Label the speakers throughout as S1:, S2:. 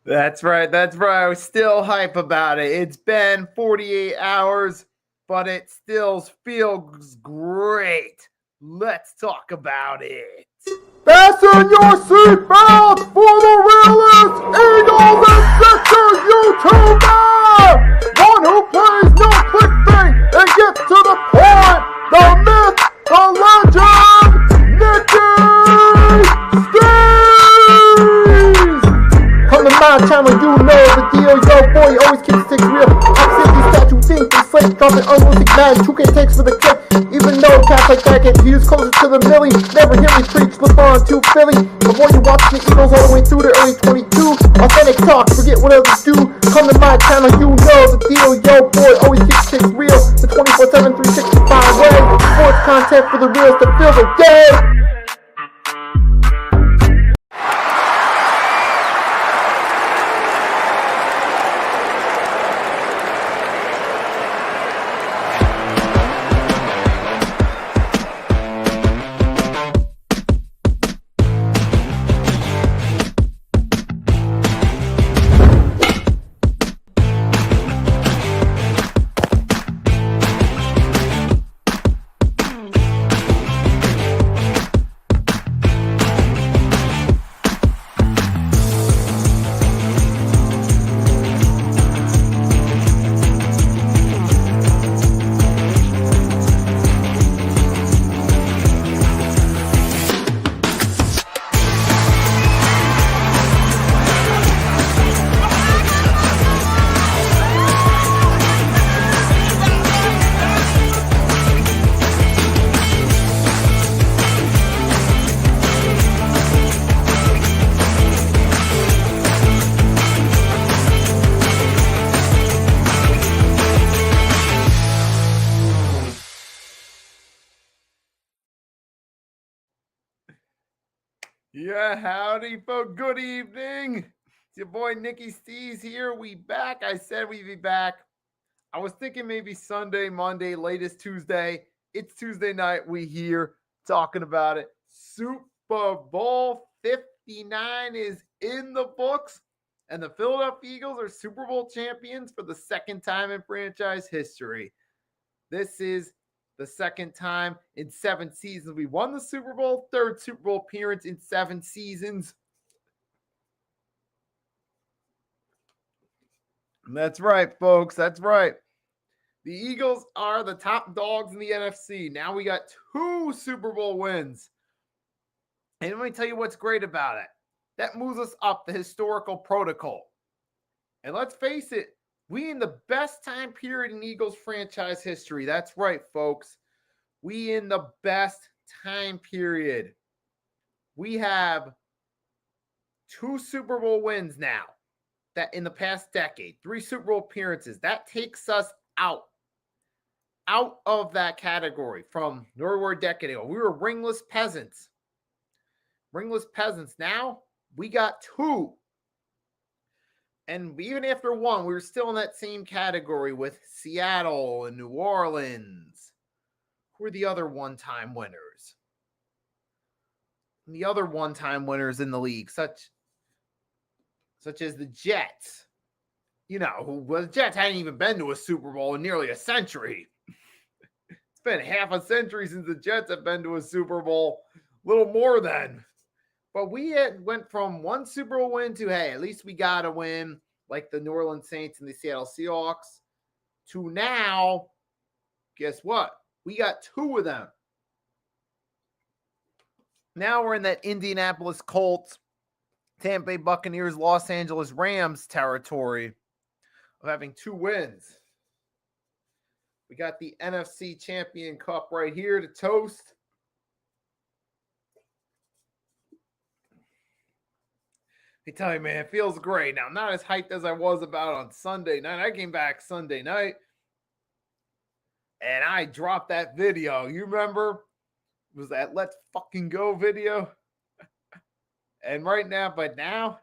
S1: That's right. That's right. I was still hype about it. It's been 48 hours, but it still feels great. Let's talk about it.
S2: Fasten your seatbelts for the realest Eagles Invictor YouTuber! One who plays no clickbait and gets to the point! The myth, the legend, Nicky Stees! Come to my channel, you know the deal. Yo, boy, always keeps things real. I'm simply statue, think they slate, dropping unrealistic mad 2K takes for the clip. Even though cats like that get views closer to the milli, never hear me preach, flip on to Philly. Avoid you watching the Eagles all the way through the early 22. Authentic talk, forget what others do. Come to my channel, you know the deal. Yo, boy, always keeps things real. The 24/7, 365 way. Sports content for the reals that fill the day.
S1: Yeah, howdy, folks. Good evening. It's your boy Nicky Stees here. We back. I said we'd be back. I was thinking maybe Sunday, Monday, latest Tuesday. It's Tuesday night. We here talking about it. Super Bowl 59 is in the books, and the Philadelphia Eagles are Super Bowl champions for the second time in franchise history. This is the second time in 7 seasons we won the Super Bowl, third Super Bowl appearance in 7 seasons. That's right, folks. That's right. The Eagles are the top dogs in the NFC. Now we got 2 Super Bowl wins. And let me tell you what's great about it. That moves us up the historical protocol. And let's face it, we in the best time period in Eagles franchise history. That's right, folks. We in the best time period. We have 2 Super Bowl wins now that in the past decade, 3 Super Bowl appearances. That takes us out of that category from where we were a decade ago. We were ringless peasants. Ringless peasants. Now we got 2. And even after 1, we were still in that same category with Seattle and New Orleans. Who are the other one-time winners? The other one-time winners in the league, such as the Jets. You know, the Jets hadn't even been to a Super Bowl in nearly a century. It's been half a century since the Jets have been to a Super Bowl. A little more than. But we went from 1 Super Bowl win to, hey, at least we got to win, like the New Orleans Saints and the Seattle Seahawks, to now, guess what? We got 2 of them. Now we're in that Indianapolis Colts, Tampa Bay Buccaneers, Los Angeles Rams territory of having 2 wins. We got the NFC Champion Cup right here to toast. I tell you, man, it feels great. Now, I'm not as hyped as I was about on Sunday night. I came back Sunday night, and I dropped that video. You remember? It was that Let's Fucking Go video. And now,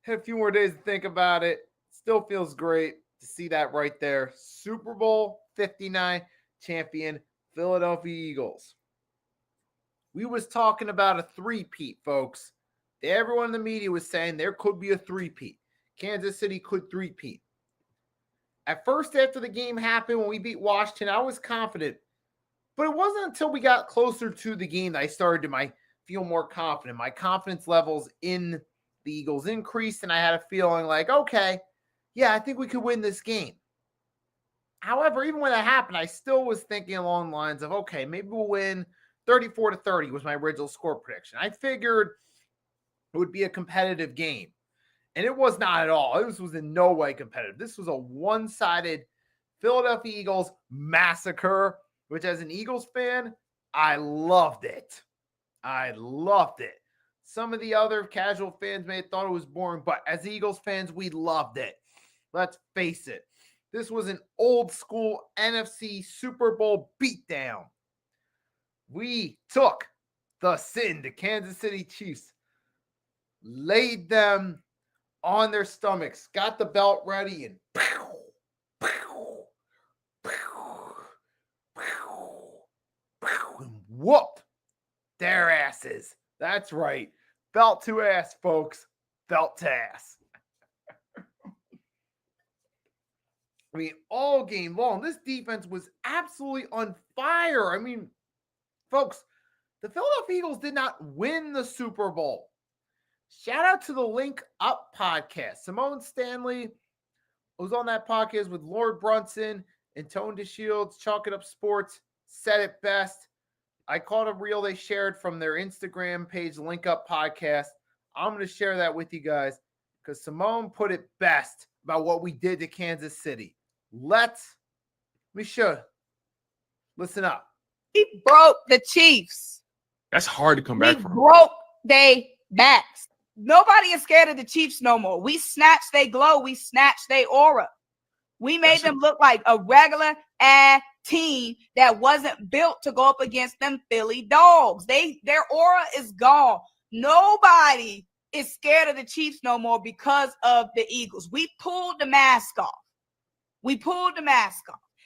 S1: had a few more days to think about it. Still feels great to see that right there. Super Bowl 59 champion Philadelphia Eagles. We was talking about a three-peat, folks. Everyone in the media was saying there could be a three-peat. Kansas City could three-peat. At first, after the game happened, when we beat Washington, I was confident. But it wasn't until we got closer to the game that I started to feel more confident. My confidence levels in the Eagles increased, and I had a feeling like, okay, yeah, I think we could win this game. However, even when that happened, I still was thinking along the lines of, okay, maybe we'll win 34-30 was my original score prediction. I figured it would be a competitive game. And it was not at all. This was in no way competitive. This was a one-sided Philadelphia Eagles massacre, which as an Eagles fan, I loved it. I loved it. Some of the other casual fans may have thought it was boring, but as Eagles fans, we loved it. Let's face it. This was an old school NFC Super Bowl beatdown. We took the sin to Kansas City Chiefs, laid them on their stomachs, got the belt ready, and whooped their asses. That's right. Belt to ass, folks. Belt to ass. I mean, all game long, this defense was absolutely on fire. I mean, folks, the Philadelphia Eagles did not win the Super Bowl. Shout out to the Link Up podcast. Simone Stanley was on that podcast with Lord Brunson and Tone DeShields, Chalk It Up Sports, said it best. I caught a reel they shared from their Instagram page, Link Up Podcast. I'm going to share that with you guys because Simone put it best about what we did to Kansas City. We should. Listen up.
S3: We broke the Chiefs.
S4: That's hard to come back from.
S3: We broke their backs. Nobody is scared of the Chiefs no more. We snatched their glow. We snatched their aura. We made them look like a regular ass team that wasn't built to go up against them Philly dogs. Their aura is gone. Nobody is scared of the Chiefs no more because of the Eagles. We pulled the mask off.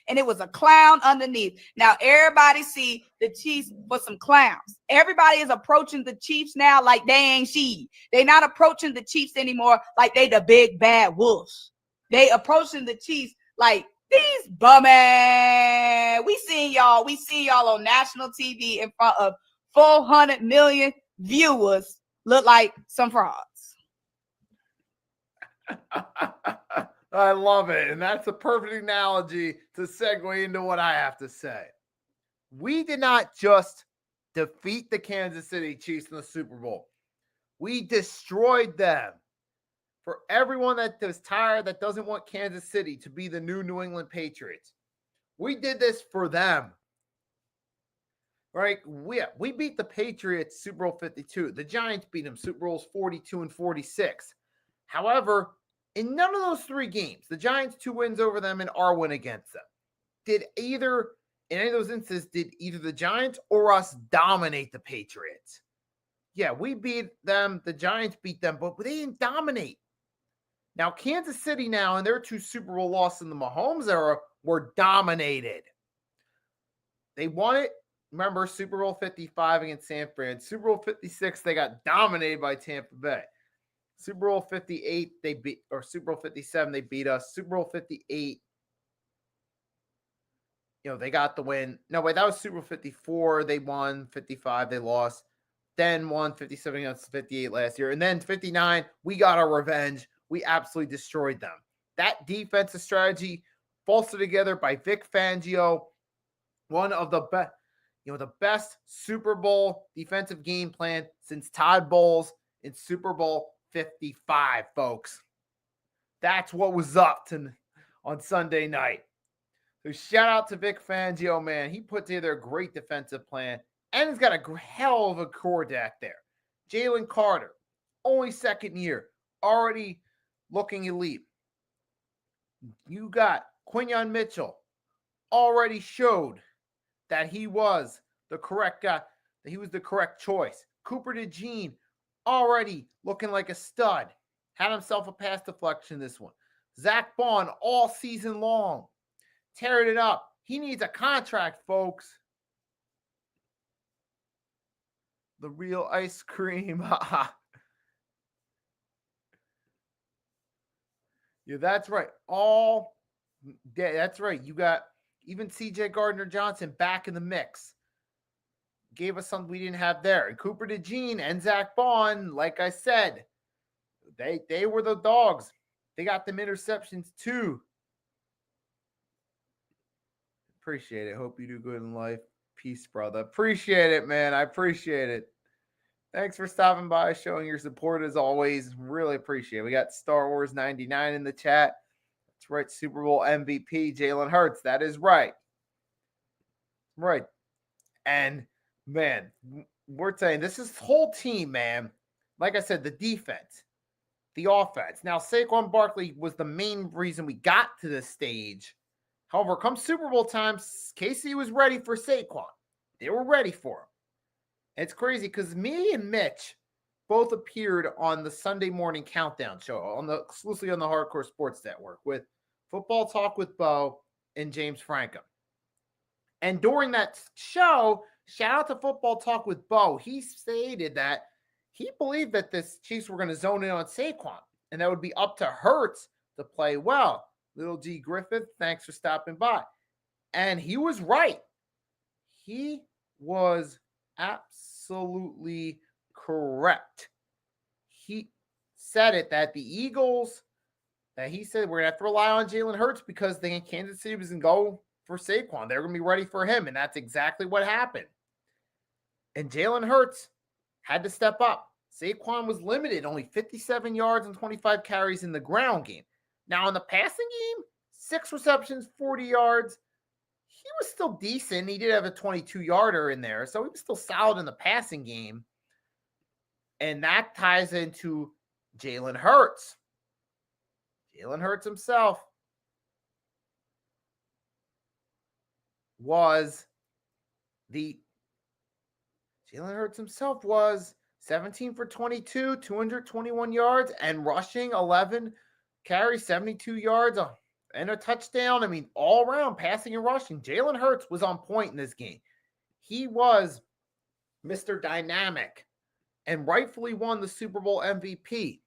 S3: And it was a clown underneath. Now everybody see the Chiefs for some clowns. Everybody is approaching the Chiefs now like they ain't she. They're not approaching the Chiefs anymore like they the big bad wolves. They approaching the Chiefs like these bum ass. We seen y'all on national TV in front of 400 million viewers look like some frauds.
S1: I love it. And that's a perfect analogy to segue into what I have to say. We did not just defeat the Kansas City Chiefs in the Super Bowl. We destroyed them. For everyone that is tired, that doesn't want Kansas City to be the new New England Patriots, we did this for them. Right? We beat the Patriots Super Bowl 52. The Giants beat them Super Bowls 42 and 46. However, in none of those three games, the Giants 2 wins over them and our win against them, in any of those instances, did either the Giants or us dominate the Patriots? Yeah, we beat them. The Giants beat them, but they didn't dominate. Now, Kansas City now, in their 2 Super Bowl losses in the Mahomes era, were dominated. They won it. Remember, Super Bowl 55 against San Fran. Super Bowl 56, they got dominated by Tampa Bay. Super Bowl 58, Super Bowl 57, they beat us. Super Bowl 58, they got the win. No, wait, that was Super Bowl 54. They won. 55, they lost. Then won 57 against 58 last year. And then 59, we got our revenge. We absolutely destroyed them. That defensive strategy, bolstered together by Vic Fangio, one of the best, the best Super Bowl defensive game plan since Todd Bowles in Super Bowl 55, folks. That's what was up on Sunday night. So shout out to Vic Fangio, man. He put together a great defensive plan, and he's got a hell of a quarterback there. Jalen Carter, only second year, already looking elite. You got Quinyon Mitchell, already showed that he was the correct guy, that he was the correct choice. Cooper DeJean, already looking like a stud. Had himself a pass deflection this one. Zach Bond all season long. Tearing it up. He needs a contract, folks. The real ice cream. Yeah, that's right. That's right. You got even CJ Gardner Johnson back in the mix. Gave us something we didn't have there. And Cooper DeJean and Zach Bond, like I said, they were the dogs. They got them interceptions too. Appreciate it. Hope you do good in life. Peace, brother. Appreciate it, man. I appreciate it. Thanks for stopping by, showing your support as always. Really appreciate it. We got Star Wars 99 in the chat. That's right. Super Bowl MVP, Jalen Hurts. That is right. Right. And, man, we're saying this is whole team, man. Like I said, the defense, the offense. Now, Saquon Barkley was the main reason we got to this stage. However, come Super Bowl time, KC was ready for Saquon. They were ready for him. And it's crazy because me and Mitch both appeared on the Sunday morning countdown show exclusively on the Hardcore Sports Network with Football Talk with Bo and James Franco. And during that show, shout out to Football Talk with Bo, he stated that he believed that the Chiefs were going to zone in on Saquon and that would be up to Hurts to play well. Little D Griffith, thanks for stopping by. And he was right. He was absolutely correct. He said it that the Eagles, that he said we're going to have to rely on Jalen Hurts because Kansas City was going to go for Saquon. They're going to be ready for him. And that's exactly what happened. And Jalen Hurts had to step up. Saquon was limited, only 57 yards and 25 carries in the ground game. Now, in the passing game, 6 receptions, 40 yards. He was still decent. He did have a 22-yarder in there, so he was still solid in the passing game. And that ties into Jalen Hurts. Jalen Hurts himself was 17 for 22, 221 yards, and rushing 11 carries, 72 yards, and a touchdown. I mean, all around passing and rushing. Jalen Hurts was on point in this game. He was Mr. Dynamic and rightfully won the Super Bowl MVP.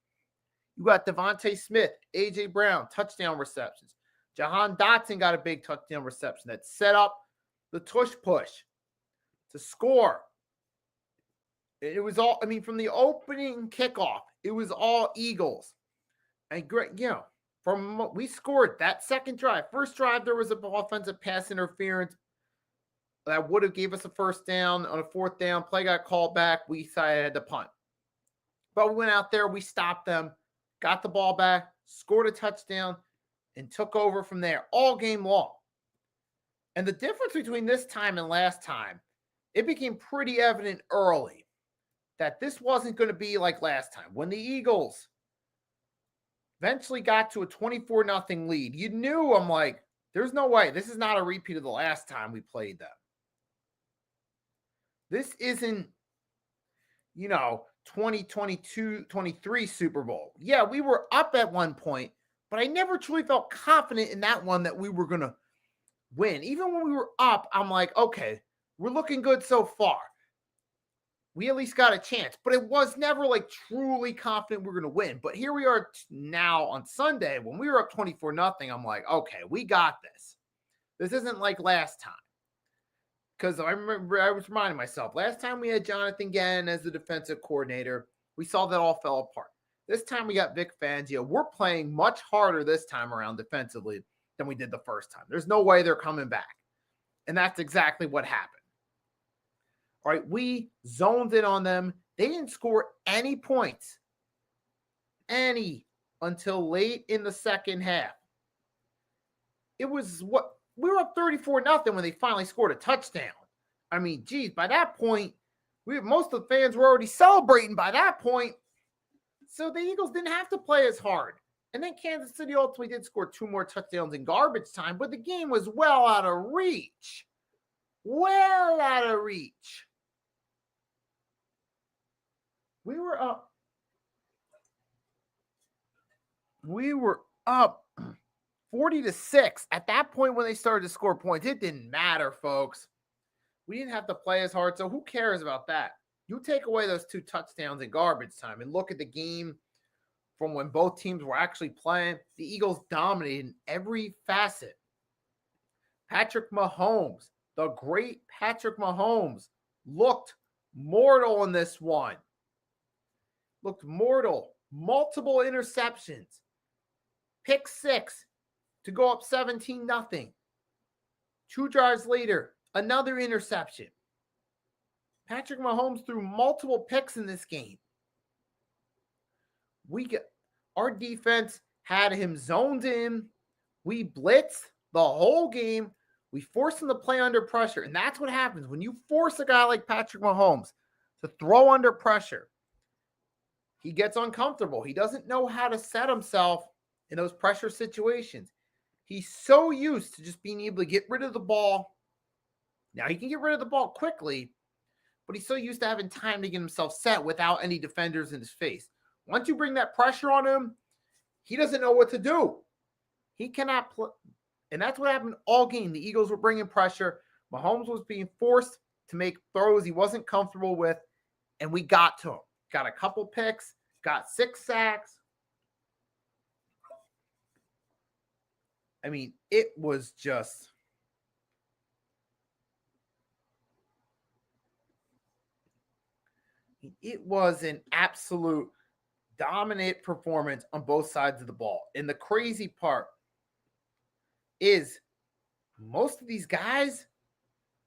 S1: You got Devontae Smith, A.J. Brown, touchdown receptions. Jahan Dotson got a big touchdown reception that set up the tush push to score. It was all, from the opening kickoff, it was all Eagles. And great, we scored that second drive. First drive, there was an offensive pass interference that would have gave us a first down. On a fourth down, play got called back. We decided to punt. But we went out there, we stopped them, got the ball back, scored a touchdown, and took over from there all game long. And the difference between this time and last time, it became pretty evident early that this wasn't going to be like last time. When the Eagles eventually got to a 24-0 lead, you knew, I'm like, there's no way. This is not a repeat of the last time we played them. This isn't, 2022-23 Super Bowl. Yeah, we were up at one point, but I never truly felt confident in that one that we were going to win. Even when we were up, I'm like, okay, we're looking good so far. We at least got a chance, but it was never like truly confident we're going to win. But here we are now on Sunday when we were up 24-0. I'm like, okay, we got this. This isn't like last time. Because I remember I was reminding myself, last time we had Jonathan Gannon as the defensive coordinator, we saw that all fell apart. This time we got Vic Fangio. We're playing much harder this time around defensively than we did the first time. There's no way they're coming back. And that's exactly what happened. All right, we zoned in on them. They didn't score any points, until late in the second half. It was we were up 34-0 when they finally scored a touchdown. I mean, geez, by that point, most of the fans were already celebrating by that point. So the Eagles didn't have to play as hard. And then Kansas City ultimately did score 2 more touchdowns in garbage time, but the game was well out of reach. Well out of reach. We were up 40-6. At that point when they started to score points, it didn't matter, folks. We didn't have to play as hard, so who cares about that? You take away those 2 touchdowns in garbage time and look at the game from when both teams were actually playing, the Eagles dominated in every facet. Patrick Mahomes, the great Patrick Mahomes, looked mortal in this one. Looked mortal. Multiple interceptions. Pick 6 to go up 17-0. 2 drives later, another interception. Patrick Mahomes threw multiple picks in this game. Our defense had him zoned in. We blitzed the whole game. We forced him to play under pressure. And that's what happens when you force a guy like Patrick Mahomes to throw under pressure. He gets uncomfortable. He doesn't know how to set himself in those pressure situations. He's so used to just being able to get rid of the ball. Now, he can get rid of the ball quickly, but he's so used to having time to get himself set without any defenders in his face. Once you bring that pressure on him, he doesn't know what to do. He cannot play. And that's what happened all game. The Eagles were bringing pressure. Mahomes was being forced to make throws he wasn't comfortable with, and we got to him. Got a couple picks, got 6 sacks. I mean, it was just... It was an absolute dominant performance on both sides of the ball. And the crazy part is most of these guys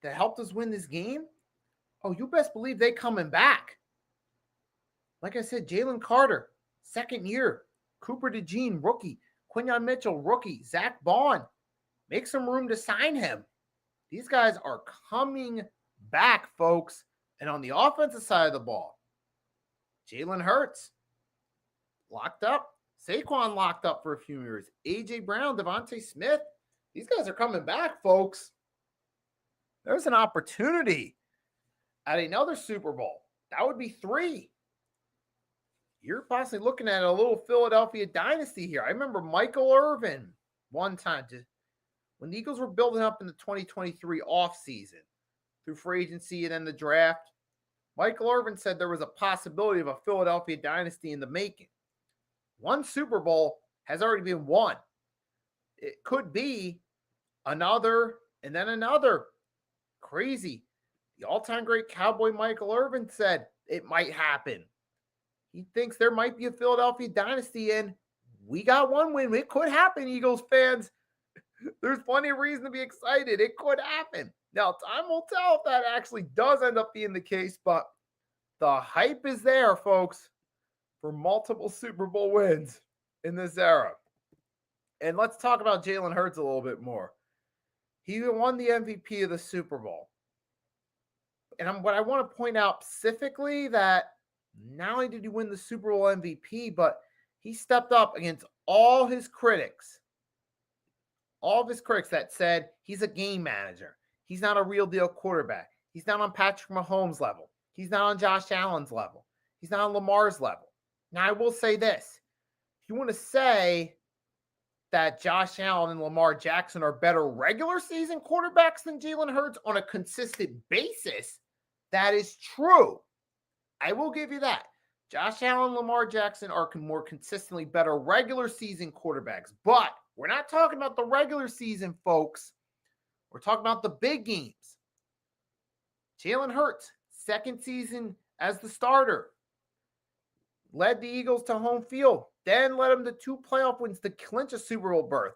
S1: that helped us win this game, oh, you best believe they coming back. Like I said, Jalen Carter, 2nd year. Cooper DeJean, rookie. Quinyon Mitchell, rookie. Zach Bond, make some room to sign him. These guys are coming back, folks. And on the offensive side of the ball, Jalen Hurts, locked up. Saquon locked up for a few years. A.J. Brown, Devontae Smith. These guys are coming back, folks. There's an opportunity at another Super Bowl. That would be 3. You're possibly looking at a little Philadelphia dynasty here. I remember Michael Irvin one time, when the Eagles were building up in the 2023 offseason through free agency and then the draft. Michael Irvin said there was a possibility of a Philadelphia dynasty in the making. One Super Bowl has already been won. It could be another and then another. Crazy. The all-time great Cowboy Michael Irvin said it might happen. He thinks there might be a Philadelphia dynasty, and we got one win. It could happen, Eagles fans. There's plenty of reason to be excited. It could happen. Now, time will tell if that actually does end up being the case, but the hype is there, folks, for multiple Super Bowl wins in this era. And let's talk about Jalen Hurts a little bit more. He won the MVP of the Super Bowl. And what I want to point out specifically that not only did he win the Super Bowl MVP, but he stepped up against all his critics. All of his critics that said he's a game manager. He's not a real deal quarterback. He's not on Patrick Mahomes' level. He's not on Josh Allen's level. He's not on Lamar's level. Now, I will say this. If you want to say that Josh Allen and Lamar Jackson are better regular season quarterbacks than Jalen Hurts on a consistent basis, that is true. I will give you that. Josh Allen and Lamar Jackson are more consistently better regular season quarterbacks. But we're not talking about the regular season, folks. We're talking about the big games. Jalen Hurts, 2nd season as the starter, led the Eagles to home field, then led them to 2 playoff wins to clinch a Super Bowl berth.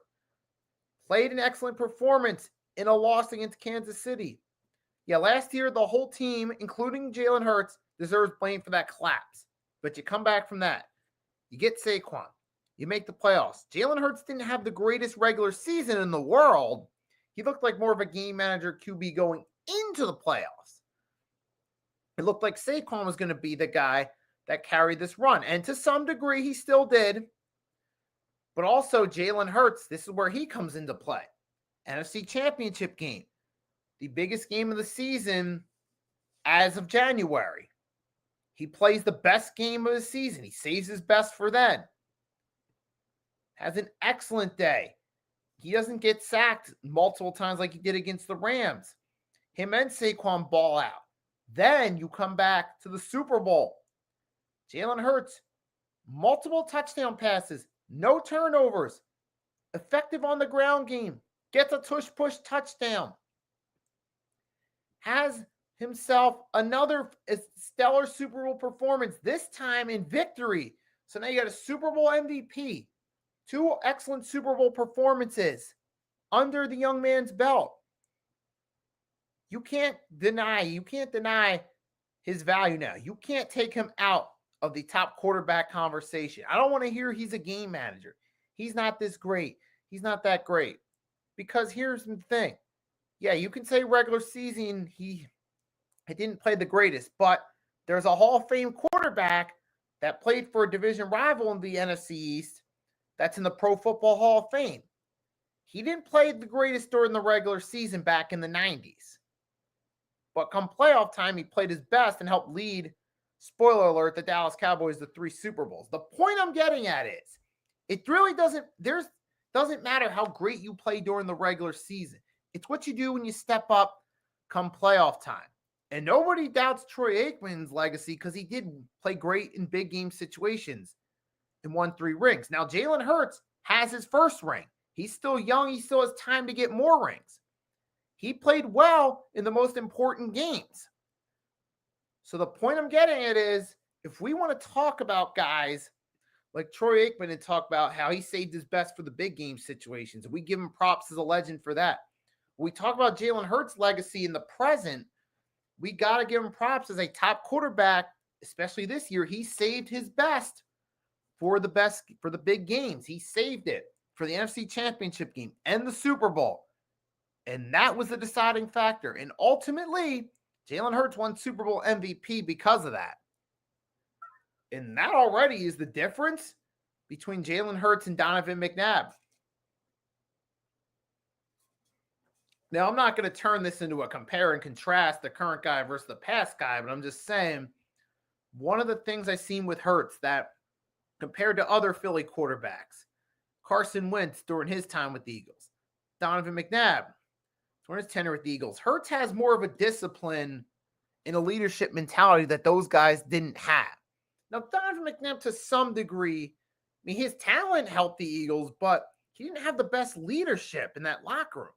S1: Played an excellent performance in a loss against Kansas City. Yeah, last year, the whole team, including Jalen Hurts, deserves blame for that collapse. But you come back from that. You get Saquon. You make the playoffs. Jalen Hurts didn't have the greatest regular season in the world. He looked like more of a game manager QB going into the playoffs. It looked like Saquon was going to be the guy that carried this run. And to some degree, he still did. But also, Jalen Hurts, this is where he comes into play. NFC Championship game. The biggest game of the season as of January. He plays the best game of the season. He saves his best for then. Has an excellent day. He doesn't get sacked multiple times like he did against the Rams. Him and Saquon ball out. Then you come back to the Super Bowl. Jalen Hurts multiple touchdown passes, no turnovers, effective on the ground game, gets a tush-push touchdown, has himself another stellar Super Bowl performance, this time in victory. So now you got a Super Bowl MVP, 2 excellent Super Bowl performances under the young man's belt. You can't deny his value now. You can't take him out of the top quarterback conversation. I don't want to hear he's a game manager. He's not this great. He's not that great. Because here's the thing. Yeah, you can say regular season he didn't play the greatest, but there's a Hall of Fame quarterback that played for a division rival in the NFC East that's in the Pro Football Hall of Fame. He didn't play the greatest during the regular season back in the 90s. But come playoff time, he played his best and helped lead, spoiler alert, the Dallas Cowboys to 3 Super Bowls. The point I'm getting at is, it really doesn't matter how great you play during the regular season. It's what you do when you step up come playoff time. And nobody doubts Troy Aikman's legacy because he did play great in big game situations and won 3 rings. Now, Jalen Hurts has his first ring. He's still young. He still has time to get more rings. He played well in the most important games. So the point I'm getting at is, if we want to talk about guys like Troy Aikman and talk about how he saved his best for the big game situations, we give him props as a legend for that. When we talk about Jalen Hurts' legacy in the present, we got to give him props as a top quarterback, especially this year. He saved his best for the big games. He saved it for the NFC Championship game and the Super Bowl. And that was the deciding factor. And ultimately, Jalen Hurts won Super Bowl MVP because of that. And that already is the difference between Jalen Hurts and Donovan McNabb. Now, I'm not going to turn this into a compare and contrast the current guy versus the past guy, but I'm just saying one of the things I've seen with Hurts that compared to other Philly quarterbacks, Carson Wentz during his time with the Eagles, Donovan McNabb during his tenure with the Eagles, Hurts has more of a discipline and a leadership mentality that those guys didn't have. Now, Donovan McNabb, to some degree, I mean, his talent helped the Eagles, but he didn't have the best leadership in that locker room.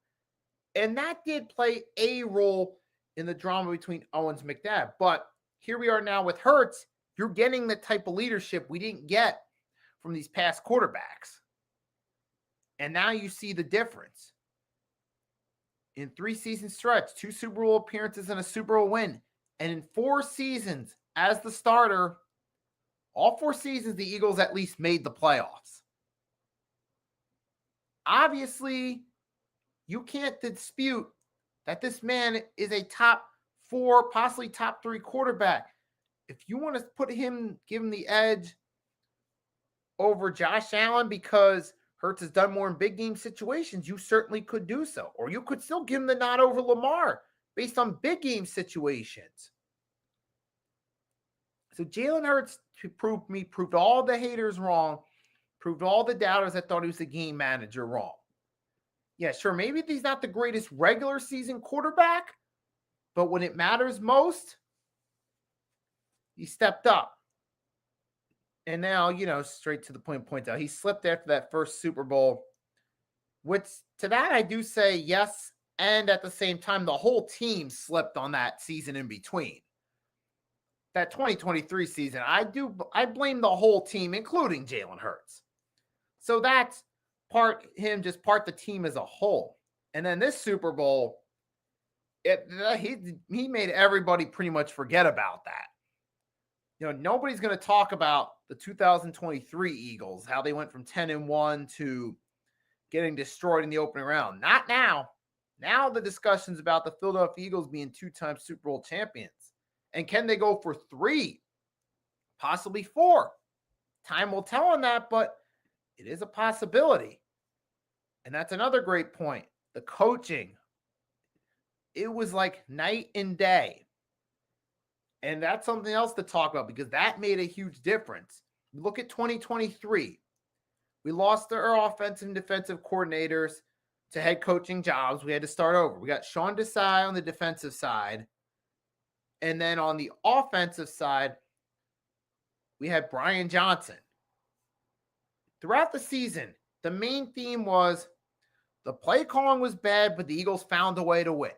S1: And that did play a role in the drama between Owens and McNabb. But here we are now with Hurts. You're getting the type of leadership we didn't get from these past quarterbacks. And now you see the difference. In 3-season stretch, 2 Super Bowl appearances and a Super Bowl win. And in 4 seasons as the starter, all 4 seasons, the Eagles at least made the playoffs. Obviously, you can't dispute that this man is a top 4, possibly top 3 quarterback. If you want to give him the edge over Josh Allen because Hurts has done more in big game situations, you certainly could do so. Or you could still give him the nod over Lamar based on big game situations. So Jalen Hurts proved all the haters wrong, proved all the doubters that thought he was a game manager wrong. Yeah, sure, maybe he's not the greatest regular season quarterback, but when it matters most, he stepped up. And now, straight to the point out, he slipped after that first Super Bowl, which to that I do say yes, and at the same time, the whole team slipped on that season in between. That 2023 season, I blame the whole team, including Jalen Hurts. So that's part the team as a whole. And then this Super Bowl, he made everybody pretty much forget about that. Nobody's going to talk about the 2023 Eagles, how they went from 10-1 to getting destroyed in the opening round. Not now. Now the discussion's about the Philadelphia Eagles being 2-time Super Bowl champions. And can they go for 3? Possibly 4. Time will tell on that, but it is a possibility. And that's another great point. The coaching. It was like night and day. And that's something else to talk about because that made a huge difference. Look at 2023. We lost our offensive and defensive coordinators to head coaching jobs. We had to start over. We got Sean Desai on the defensive side. And then on the offensive side, we had Brian Johnson. throughout the season, the main theme was the play calling was bad, but the Eagles found a way to win.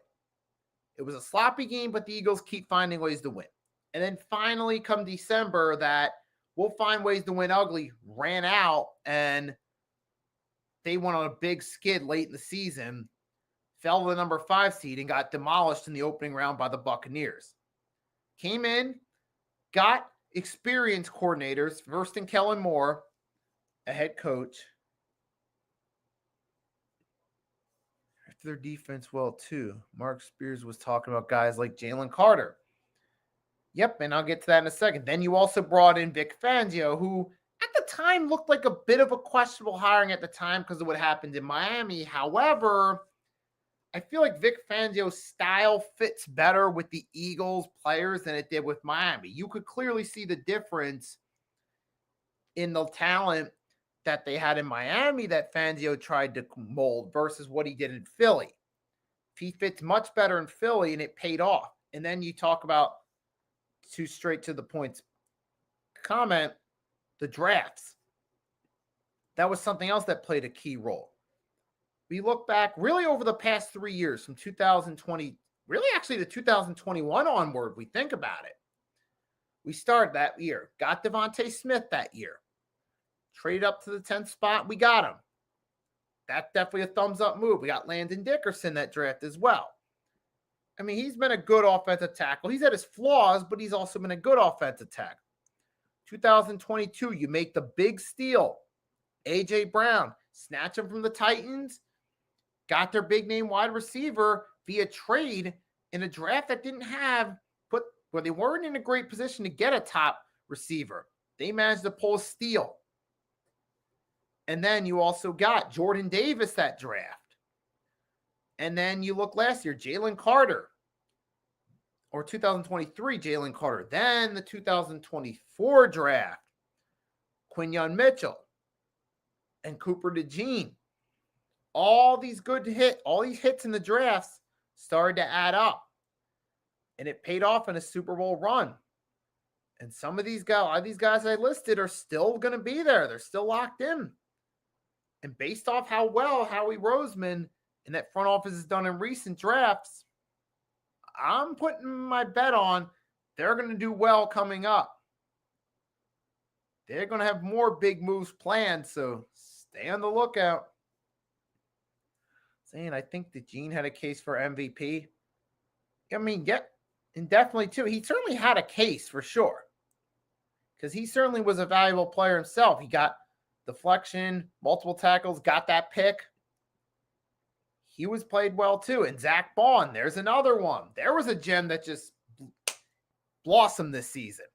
S1: It was a sloppy game, but the Eagles keep finding ways to win. And then finally, come December, that we'll find ways to win ugly ran out, and they went on a big skid late in the season, fell to the number 5 seed, and got demolished in the opening round by the Buccaneers. Came in, got experienced coordinators, first in Kellen Moore, a head coach. Their defense well too. Mark Spears was talking about guys like Jalen Carter. Yep, and I'll get to that in a second. Then you also brought in Vic Fangio, who at the time looked like a bit of a questionable hiring at the time because of what happened in Miami. However, I feel like Vic Fangio's style fits better with the Eagles players than it did with Miami. You could clearly see the difference in the talent that they had in Miami that Fangio tried to mold versus what he did in Philly. He fits much better in Philly, and it paid off. And then you talk about, two straight to the points comment, the drafts. That was something else that played a key role. We look back really over the past 3 years, from 2020, really actually to 2021 onward, we think about it. We started that year, got Devontae Smith that year. Traded up to the 10th spot. We got him. That's definitely a thumbs up move. We got Landon Dickerson that draft as well. I mean, he's been a good offensive tackle. He's had his flaws, but he's also been a good offensive tackle. 2022, you make the big steal. A.J. Brown, snatch him from the Titans, got their big name wide receiver via trade in a draft that didn't have, where they weren't in a great position to get a top receiver. They managed to pull a steal. And then you also got Jordan Davis that draft. And then you look last year, Jalen Carter, or 2023, Jalen Carter. Then the 2024 draft, Quinyon Mitchell and Cooper DeJean. All these hits in the drafts started to add up. And it paid off in a Super Bowl run. And some of these guys I listed are still going to be there. They're still locked in. And based off how well Howie Roseman and that front office has done in recent drafts, I'm putting my bet on they're going to do well coming up. They're going to have more big moves planned, so stay on the lookout. Saying I think that Gene had a case for MVP. I mean, yeah, and definitely too. He certainly had a case for sure, because he certainly was a valuable player himself. He got deflection, multiple tackles, got that pick. He was played well too. And Zach Bond, there's another one. There was a gem that just blossomed this season.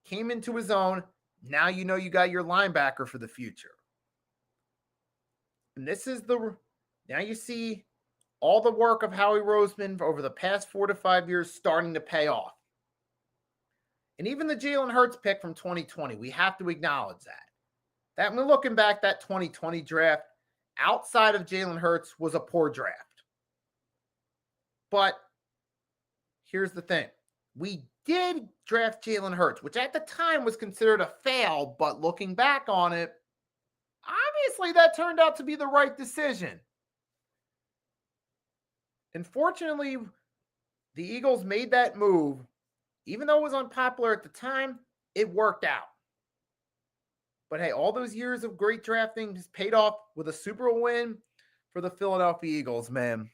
S1: Came into his own. Now you know you got your linebacker for the future. And now you see all the work of Howie Roseman over the past 4 to 5 years starting to pay off. And even the Jalen Hurts pick from 2020, we have to acknowledge that. When looking back, that 2020 draft, outside of Jalen Hurts, was a poor draft. But here's the thing. We did draft Jalen Hurts, which at the time was considered a fail, but looking back on it, obviously that turned out to be the right decision. Unfortunately, the Eagles made that move. Even though it was unpopular at the time, it worked out. But hey, all those years of great drafting just paid off with a Super Bowl win for the Philadelphia Eagles, man.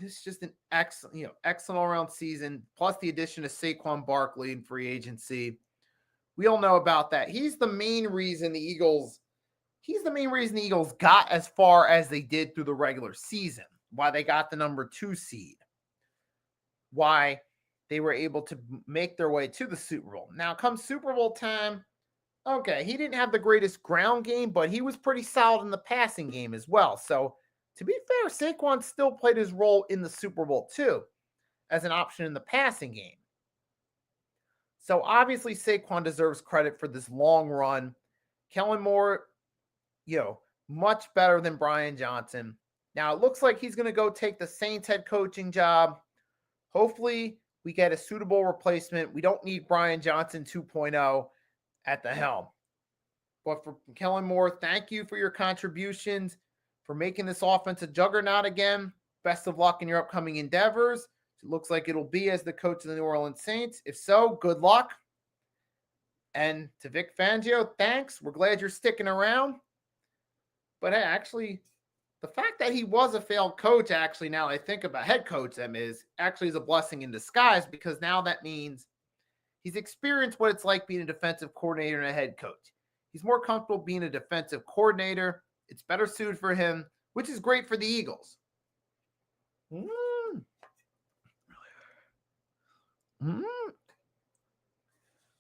S1: It's just an excellent all-around season, plus the addition of Saquon Barkley in free agency. We all know about that. He's the main reason the Eagles got as far as they did through the regular season, why they got the number 2 seed, why they were able to make their way to the Super Bowl. Now, come Super Bowl time, okay, he didn't have the greatest ground game, but he was pretty solid in the passing game as well. So, to be fair, Saquon still played his role in the Super Bowl too, as an option in the passing game. So, obviously, Saquon deserves credit for this long run. Kellen Moore, much better than Brian Johnson. Now, it looks like he's going to go take the Saints head coaching job. Hopefully, we get a suitable replacement. We don't need Brian Johnson 2.0 at the helm. But for Kellen Moore, thank you for your contributions, for making this offense a juggernaut again. Best of luck in your upcoming endeavors. It looks like it'll be as the coach of the New Orleans Saints. If so, good luck. And to Vic Fangio, thanks. We're glad you're sticking around. But hey, actually, the fact that he was a failed coach, actually, now I think about head coach them is actually is a blessing in disguise, because now that means he's experienced what it's like being a defensive coordinator and a head coach. He's more comfortable being a defensive coordinator. It's better suited for him, which is great for the Eagles.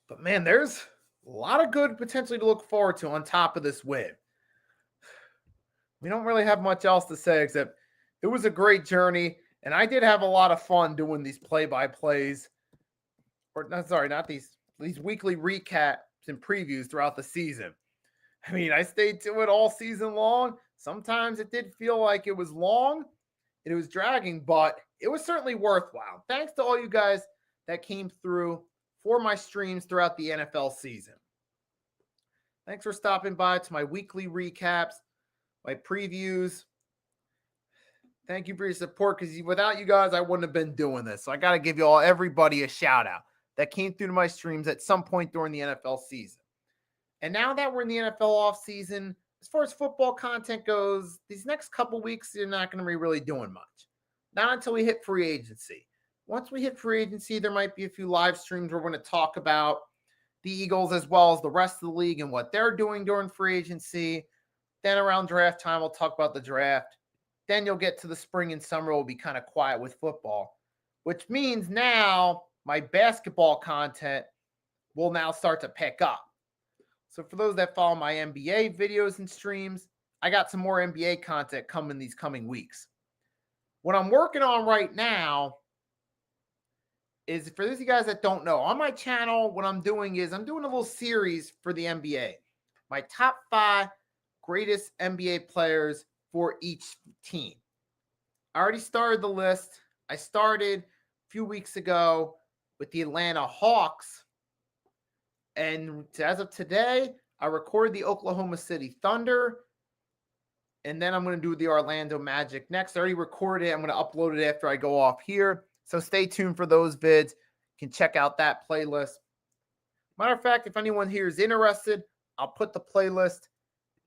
S1: But man, there's a lot of good potentially to look forward to on top of this win. We don't really have much else to say except it was a great journey, and I did have a lot of fun doing these play-by-plays. Or no, sorry, not these weekly recaps and previews throughout the season. I mean, I stayed to it all season long. Sometimes it did feel like it was long and it was dragging, but it was certainly worthwhile. Thanks to all you guys that came through for my streams throughout the NFL season. Thanks for stopping by to my weekly recaps, my previews. Thank you for your support, because without you guys, I wouldn't have been doing this. So I got to give you all, everybody, a shout out that came through to my streams at some point during the NFL season. And now that we're in the NFL off season, as far as football content goes, these next couple weeks, you're not going to be really doing much. Not until we hit free agency. Once we hit free agency, there might be a few live streams where we're going to talk about the Eagles as well as the rest of the league and what they're doing during free agency. Then around draft time, we'll talk about the draft. Then you'll get to the spring and summer. We'll be kind of quiet with football, which means now my basketball content will now start to pick up. So for those that follow my NBA videos and streams, I got some more NBA content coming these coming weeks. What I'm working on right now is, for those of you guys that don't know, on my channel, what I'm doing is I'm doing a little series for the NBA. My top 5 greatest NBA players for each team. I already started the list. I started a few weeks ago with the Atlanta Hawks. And as of today, I recorded the Oklahoma City Thunder. And then I'm going to do the Orlando Magic next. I already recorded it. I'm going to upload it after I go off here. So stay tuned for those vids. You can check out that playlist. Matter of fact, if anyone here is interested, I'll put the playlist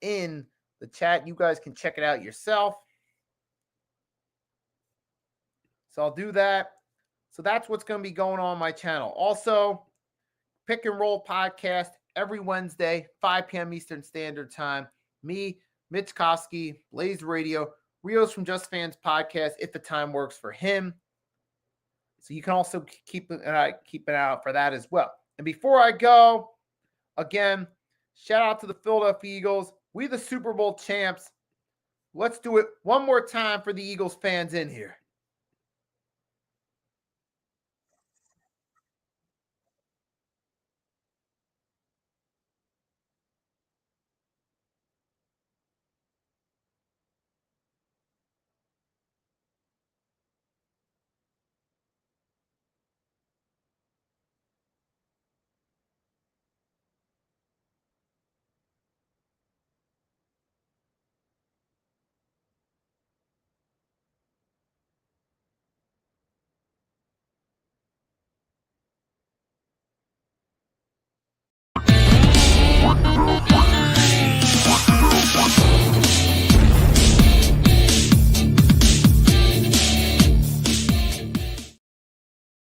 S1: in the chat. You guys can check it out yourself. So I'll do that. So that's what's going to be going on my channel. Also, Pick and Roll podcast every Wednesday, 5 p.m. Eastern Standard Time. Me, Mitch Koski, Blaze Radio, Rios from Just Fans podcast, if the time works for him. So you can also keep an eye out for that as well. And before I go, again, shout out to the Philadelphia Eagles. We the Super Bowl champs. Let's do it one more time for the Eagles fans in here.